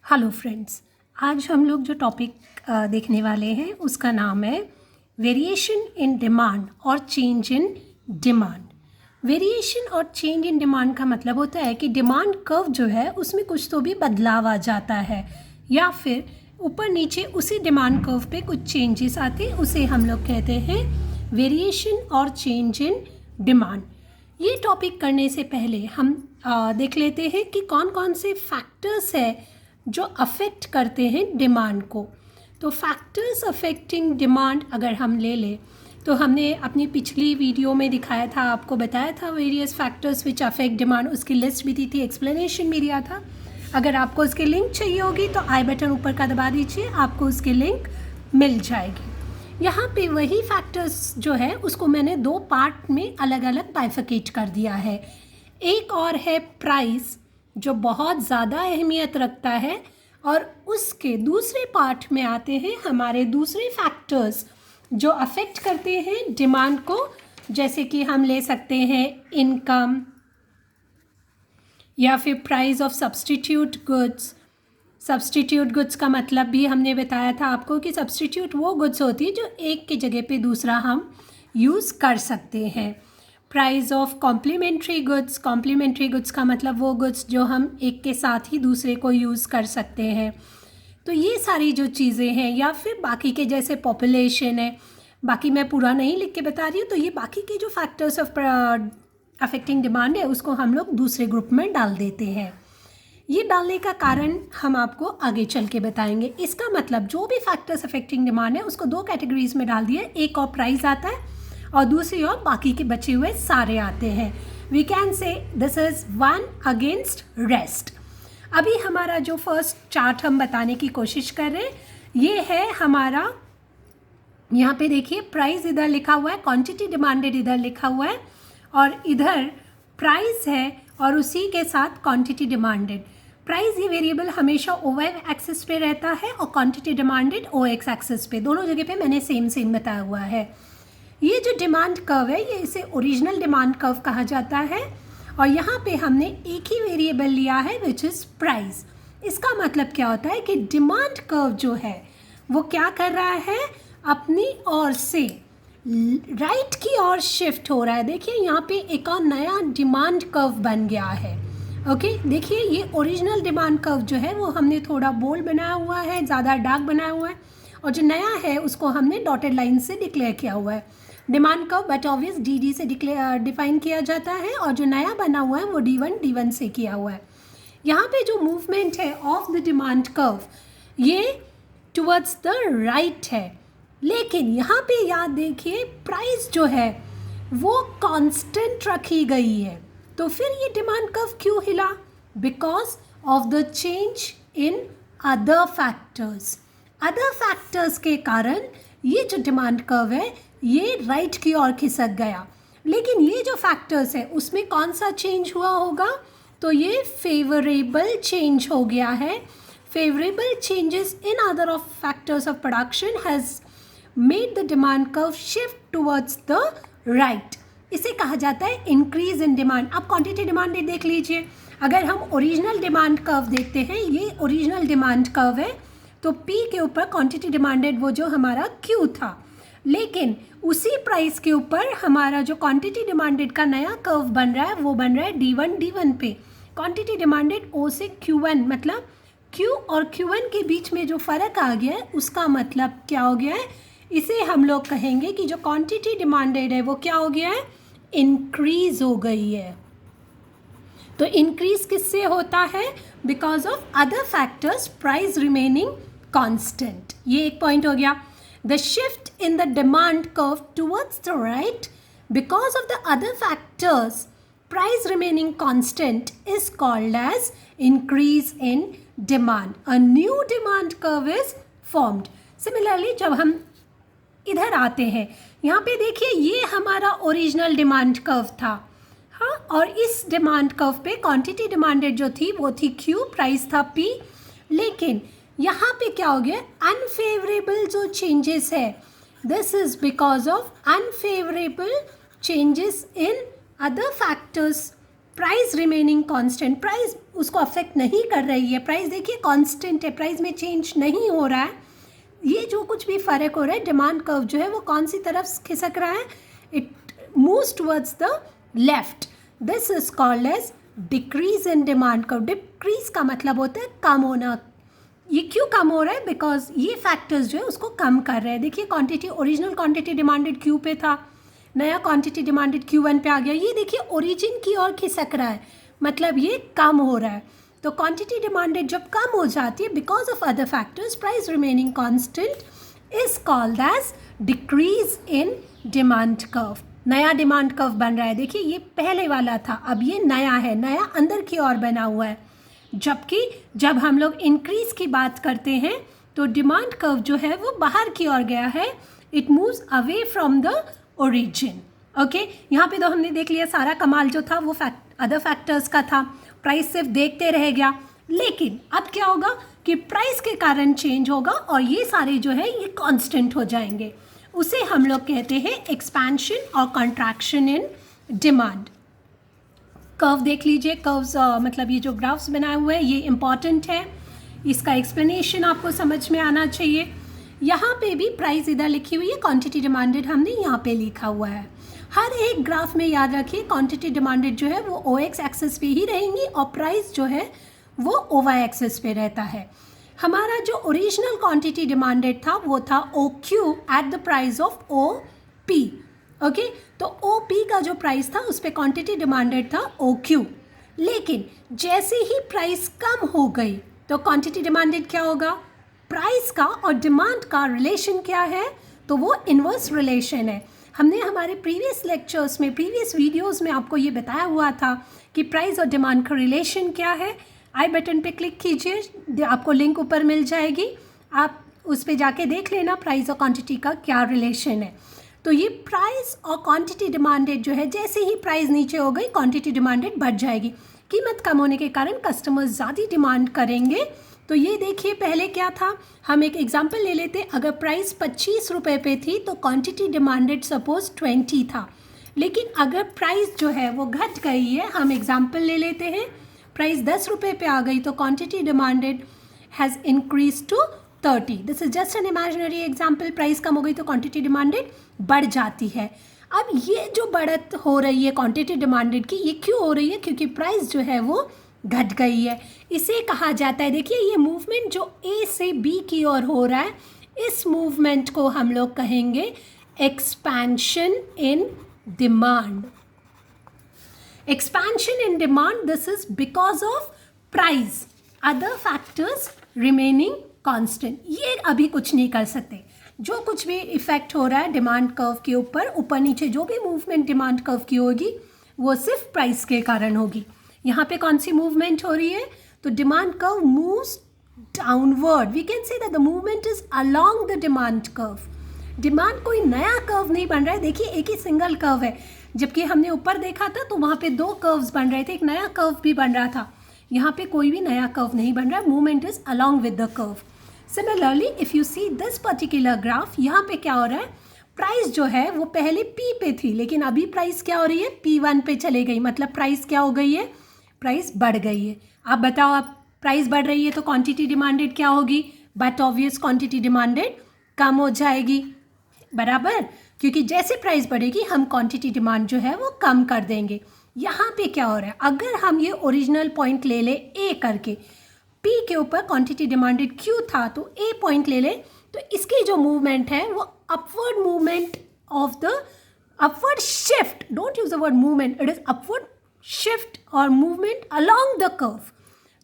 Hello friends, आज हम लोग जो टॉपिक देखने वाले हैं उसका नाम है वेरिएशन इन डिमांड और चेंज इन डिमांड। वेरिएशन और चेंज इन डिमांड का मतलब होता है कि डिमांड कर्व जो है उसमें कुछ तो भी बदलाव आ जाता है या फिर ऊपर नीचे उसी डिमांड कर्व पे कुछ चेंजेस आते हैं, उसे हम लोग कहते हैं वेरिएशन और चेंज इन डिमांड। ये टॉपिक करने से पहले हम देख लेते हैं कि कौन कौन से फैक्टर्स है जो अफेक्ट करते हैं डिमांड को। तो फैक्टर्स अफेक्टिंग डिमांड अगर हम ले लें तो हमने अपनी पिछली वीडियो में दिखाया था, आपको बताया था various factors which affect demand, उसकी लिस्ट भी दी थी, एक्सप्लेनेशन भी दिया था। अगर आपको उसकी लिंक चाहिए होगी तो आई बटन ऊपर का दबा दीजिए, आपको उसकी लिंक मिल जाएगी। यहाँ पे वही फैक्टर्स जो है उसको मैंने दो पार्ट में अलग अलग बाइफिकेट कर दिया है। एक और है प्राइस जो बहुत ज़्यादा अहमियत रखता है, और उसके दूसरे पार्ट में आते हैं हमारे दूसरे फैक्टर्स जो अफेक्ट करते हैं डिमांड को, जैसे कि हम ले सकते हैं इनकम या फिर price of substitute goods. Substitute goods का मतलब भी हमने बताया था आपको कि सब्स्टिट्यूट वो गुड्स होती है जो एक की जगह पे दूसरा हम यूज़ कर सकते हैं। Price of complementary goods, complementary goods का मतलब वो गुड्स जो हम एक के साथ ही दूसरे को यूज़ कर सकते हैं। तो ये सारी जो चीज़ें हैं, या फिर बाकी के जैसे पॉपुलेशन है, बाकी मैं पूरा नहीं लिख के बता रही हूँ, तो ये बाकी के जो फैक्टर्स ऑफ अफेक्टिंग डिमांड है उसको हम लोग दूसरे ग्रुप में डाल देते हैं। ये डालने का कारण हम आपको आगे चल के बताएंगे। इसका मतलब जो भी फैक्टर्स अफेक्टिंग डिमांड है उसको दो कैटेगरीज में डाल दिया, एक और प्राइस आता है और दूसरी ओर बाकी के बचे हुए सारे आते हैं। We can say this is one against rest. अभी हमारा जो फर्स्ट चार्ट हम बताने की कोशिश कर रहे हैं ये है हमारा, यहाँ पे देखिए प्राइस इधर लिखा हुआ है, क्वांटिटी डिमांडेड इधर लिखा हुआ है, और इधर प्राइस है और उसी के साथ क्वांटिटी डिमांडेड। प्राइस ये वेरिएबल हमेशा OY एक्सिस पे रहता है और क्वांटिटी डिमांडेड OX एक्सिस पे, दोनों जगह पे मैंने सेम बताया हुआ है। ये जो डिमांड कर्व है ये इसे ओरिजिनल डिमांड कर्व कहा जाता है, और यहाँ पे हमने एक ही वेरिएबल लिया है विच इज़ प्राइस। इसका मतलब क्या होता है कि डिमांड कर्व जो है वो क्या कर रहा है, अपनी ओर से राइट की ओर शिफ्ट हो रहा है। देखिए यहाँ पे एक और नया डिमांड कर्व बन गया है। ओके, देखिए ये ओरिजिनल डिमांड कर्व जो है वो हमने थोड़ा बोल्ड बनाया हुआ है, ज़्यादा डार्क बनाया हुआ है, और जो नया है उसको हमने डॉटेड लाइन से डिक्लेयर किया हुआ है। Demand curve but obvious DD से डिफाइन किया जाता है, और जो नया बना हुआ है वो D1 से किया हुआ है। यहाँ पे जो मूवमेंट है ऑफ द डिमांड कर्व ये टुवर्ड्स द राइट है, लेकिन यहाँ पे याद देखिए प्राइस जो है वो कांस्टेंट रखी गई है। तो फिर ये डिमांड कर्व क्यों हिला? Because of the change in other factors. Other factors के कारण ये जो डिमांड कर्व है ये राइट की ओर खिसक गया। लेकिन ये जो फैक्टर्स है उसमें कौन सा चेंज हुआ होगा? तो ये फेवरेबल चेंज हो गया है। Favourable changes in other of factors of production has made the demand curve shift towards the right. इसे कहा जाता है इंक्रीज इन डिमांड। अब क्वांटिटी डिमांडेड देख लीजिए, अगर हम ओरिजिनल डिमांड कर्व देखते हैं, ये ओरिजिनल डिमांड कर्व है, तो P के ऊपर क्वांटिटी डिमांडेड वो जो हमारा Q था, लेकिन उसी प्राइस के ऊपर हमारा जो क्वांटिटी डिमांडेड का नया कर्व बन रहा है वो बन रहा है D1 पे। क्वांटिटी डिमांडेड O से Q1, मतलब Q और Q1 के बीच में जो फ़र्क आ गया है उसका मतलब क्या हो गया है, इसे हम लोग कहेंगे कि जो क्वांटिटी डिमांडेड है वो क्या हो गया है, इंक्रीज हो गई है। तो इंक्रीज किससे होता है? Because of other factors, price remaining constant. ये एक पॉइंट हो गया। The shift in the demand curve towards the right because of the other factors, price remaining constant, is called as increase in demand. A new demand curve is formed. Similarly, जब हम इधर आते हैं, यहाँ पे देखिए ये हमारा ओरिजिनल डिमांड कर्व था, हाँ, और इस डिमांड कर्व पे क्वांटिटी डिमांडेड जो थी वो थी Q, प्राइस था P, लेकिन यहाँ पे क्या हो गया, अनफेवरेबल जो चेंजेस है, this is because of unfavourable changes in other factors, price remaining constant. Price उसको अफेक्ट नहीं कर रही है। प्राइस देखिए कांस्टेंट है, प्राइस में चेंज नहीं हो रहा है। ये जो कुछ भी फ़र्क हो रहा है, डिमांड कर्व जो है वो कौन सी तरफ खिसक रहा है, it moves towards the left. This is called as decrease in demand curve. Decrease का मतलब होता है कम होना। ये क्यों कम हो रहा है, बिकॉज ये फैक्टर्स जो है उसको कम कर रहे हैं। देखिए quantity, original quantity demanded Q पे था, नया क्वांटिटी डिमांडेड Q1 पे आ गया। ये देखिए ओरिजिन की ओर खिसक रहा है, मतलब ये कम हो रहा है। तो क्वांटिटी डिमांडेड जब कम हो जाती है because of other factors, price remaining constant is called as decrease in demand curve. नया डिमांड कर्व बन रहा है। देखिए ये पहले वाला था, अब ये नया है, नया अंदर की ओर बना हुआ है। जबकि जब हम लोग इंक्रीज की बात करते हैं तो डिमांड कर्व जो है वो बाहर की ओर गया है, it moves away from the origin. Okay, यहाँ पे तो हमने देख लिया सारा कमाल जो था वो अदर फैक्टर्स का था, प्राइस सिर्फ देखते रह गया। लेकिन अब क्या होगा कि प्राइस के कारण चेंज होगा और ये सारे जो है ये कांस्टेंट हो जाएंगे। उसे हम लोग कहते हैं एक्सपेंशन और कॉन्ट्रैक्शन इन डिमांड। कर्व देख लीजिए, कर्व्स मतलब ये जो ग्राफ्स बनाए हुए हैं ये इंपॉर्टेंट है, इसका एक्सप्लेनेशन आपको समझ में आना चाहिए। यहाँ पे भी प्राइस इधर लिखी हुई है, क्वांटिटी डिमांडेड हमने यहाँ पे लिखा हुआ है। हर एक ग्राफ में याद रखिए क्वांटिटी डिमांडेड जो है वो OX एक्सिस पे ही रहेंगी और प्राइस जो है वो OY एक्सिस पे रहता है। हमारा जो ओरिजिनल क्वांटिटी डिमांडेड था वो था OQ at the price of OP। Okay, तो OP का जो प्राइस था उस पर क्वांटिटी डिमांडेड था OQ। लेकिन जैसे ही प्राइस कम हो गई तो क्वांटिटी डिमांडेड क्या होगा, प्राइस का और डिमांड का रिलेशन क्या है, तो वो इन्वर्स रिलेशन है। हमने हमारे प्रीवियस लेक्चर्स में, प्रीवियस वीडियोस में आपको ये बताया हुआ था कि प्राइस और डिमांड का रिलेशन क्या है। आई बटन पे क्लिक कीजिए, आपको लिंक ऊपर मिल जाएगी, आप उस पर जाके देख लेना प्राइस और क्वांटिटी का क्या रिलेशन है। तो ये प्राइस और क्वांटिटी डिमांडेड जो है, जैसे ही प्राइस नीचे हो गई क्वांटिटी डिमांडेड बढ़ जाएगी। कीमत कम होने के कारण कस्टमर्स ज़्यादा डिमांड करेंगे। तो ये देखिए पहले क्या था, हम एक एग्जांपल ले लेते। अगर प्राइस 25 रुपये पे थी तो क्वांटिटी डिमांडेड सपोज 20 था। लेकिन अगर प्राइस जो है वो घट गई है, हम एग्जांपल ले लेते हैं, प्राइस 10 रुपये पे आ गई तो quantity demanded has increase to 30। This is just an imaginary example. Price कम हो गई तो क्वांटिटी डिमांडेड बढ़ जाती है। अब ये जो बढ़त हो रही है क्वांटिटी डिमांडेड की, ये क्यों हो रही है, क्योंकि प्राइस जो है वो घट गई है। इसे कहा जाता है, देखिए ये मूवमेंट जो A से B की ओर हो रहा है, इस मूवमेंट को हम लोग कहेंगे expansion in demand. Expansion in demand, this is because of price, other factors remaining constant. ये अभी कुछ नहीं कर सकते। जो कुछ भी इफेक्ट हो रहा है डिमांड कर्व के ऊपर, ऊपर नीचे जो भी मूवमेंट डिमांड कर्व की होगी वो सिर्फ प्राइस के कारण होगी। यहाँ पे कौन सी मूवमेंट हो रही है, तो demand curve moves downward. We can say that the movement is along the demand curve. Demand कोई नया कर्व नहीं बन रहा है, देखिए एक ही सिंगल कर्व है। जबकि हमने ऊपर देखा था तो वहाँ पे 2 कर्व्स बन रहे थे, एक नया कर्व भी बन रहा था। यहाँ पे कोई भी नया कर्व नहीं बन रहा है, movement is along with the curve. Similarly if you see this particular graph, यहाँ पे क्या हो रहा है, प्राइस जो है वो पहले P पे थी, लेकिन अभी प्राइस क्या हो रही है, P1 पे चले गई। मतलब प्राइस क्या हो गई है, प्राइस बढ़ गई है। आप बताओ, आप प्राइस बढ़ रही है तो क्वांटिटी डिमांडेड क्या होगी, बट ऑब्वियस क्वांटिटी डिमांडेड कम हो जाएगी, बराबर। क्योंकि जैसे प्राइस बढ़ेगी हम क्वांटिटी डिमांड जो है वो कम कर देंगे। यहाँ पे क्या हो रहा है, अगर हम ये ओरिजिनल पॉइंट ले ले A करके, P के ऊपर क्वांटिटी डिमांडेड Q था तो A पॉइंट ले ले, तो इसकी जो मूवमेंट है वो upward movement of the upward shift, don't use the word movement, it is upward shift और मूवमेंट अलोंग द कर्व।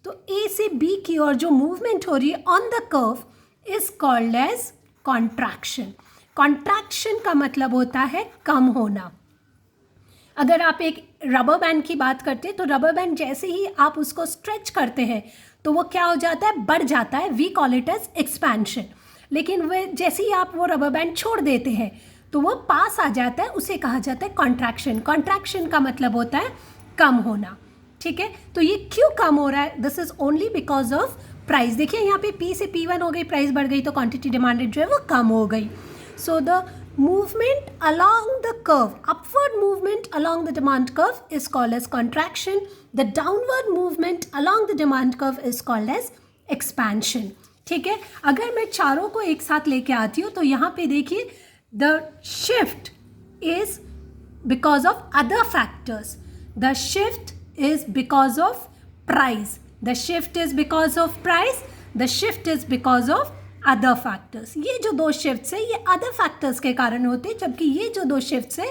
तो A से B की ओर जो मूवमेंट हो रही है on the curve is called as contraction. Contraction का मतलब होता है कम होना। अगर आप एक रबर बैंड की बात करते हैं तो रबर बैंड जैसे ही आप उसको स्ट्रेच करते हैं तो वो क्या हो जाता है, बढ़ जाता है। We call it as expansion. लेकिन वे जैसे ही आप वो रबर बैंड छोड़ देते हैं तो वो पास आ जाता है, उसे कहा जाता है कॉन्ट्रैक्शन। कॉन्ट्रैक्शन का मतलब होता है कम होना, ठीक है। तो ये क्यों कम हो रहा है, this is only because of price. देखिए यहाँ पे P से P1 हो गई, प्राइस बढ़ गई तो क्वांटिटी डिमांडेड जो है वो कम हो गई। So the movement along the curve, upward movement along the demand curve is called as contraction. The downward movement along the demand curve is called as expansion. ठीक है, अगर मैं चारों को एक साथ लेके आती हूँ तो यहाँ पे देखिए, the shift is because of other factors. The shift is because of price. The shift is because of price. The shift is because of other factors. ये जो दो शिफ्ट्स है ये अदर फैक्टर्स के कारण होते हैं, जबकि ये जो दो शिफ्ट्स है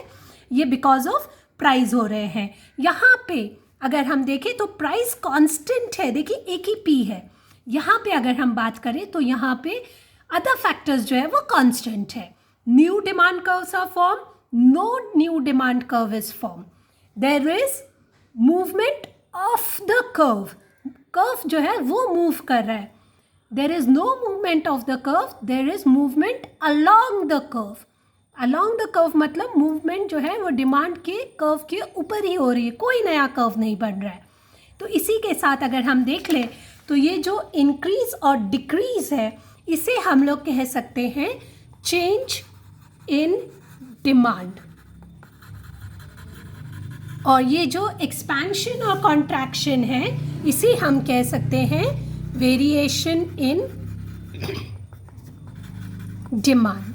ये बिकॉज ऑफ प्राइस हो रहे हैं. यहाँ पे अगर हम देखें तो प्राइस कांस्टेंट है, देखिए एक ही पी है. यहाँ पे अगर हम बात करें तो यहाँ पे अदर फैक्टर्स जो है वो कांस्टेंट है. New demand curves are form, no new demand curve is form. There is movement of the curve. Curve जो है वो मूव कर रहा है. There is no movement of the curve, there is movement along the curve. Along the curve मतलब movement जो है वो डिमांड के कर्व के ऊपर ही हो रही है, कोई नया कर्व नहीं बन रहा है. तो इसी के साथ अगर हम देख लें तो ये जो इंक्रीज और डिक्रीज है इसे हम लोग कह सकते हैं चेंज इन डिमांड. और ये जो एक्सपेंशन और कॉन्ट्रैक्शन है इसे हम कह सकते हैं वेरिएशन इन डिमांड.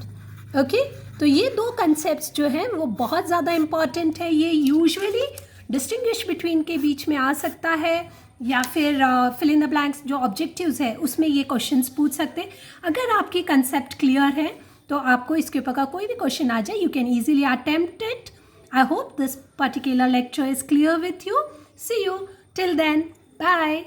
ओके, तो ये दो कंसेप्ट्स जो हैं वो बहुत ज़्यादा इम्पॉर्टेंट है. ये यूजुअली डिस्टिंग्विश बिटवीन के बीच में आ सकता है या फिर फिल इन द ब्लैंक्स जो ऑब्जेक्टिव्स है उसमें ये क्वेश्चंस पूछ सकते हैं. अगर आपकी कंसेप्ट क्लियर है तो आपको इसके ऊपर का कोई भी क्वेश्चन आ जाए, you can easily attempt it. I hope this particular lecture is clear with you. See you till then, bye.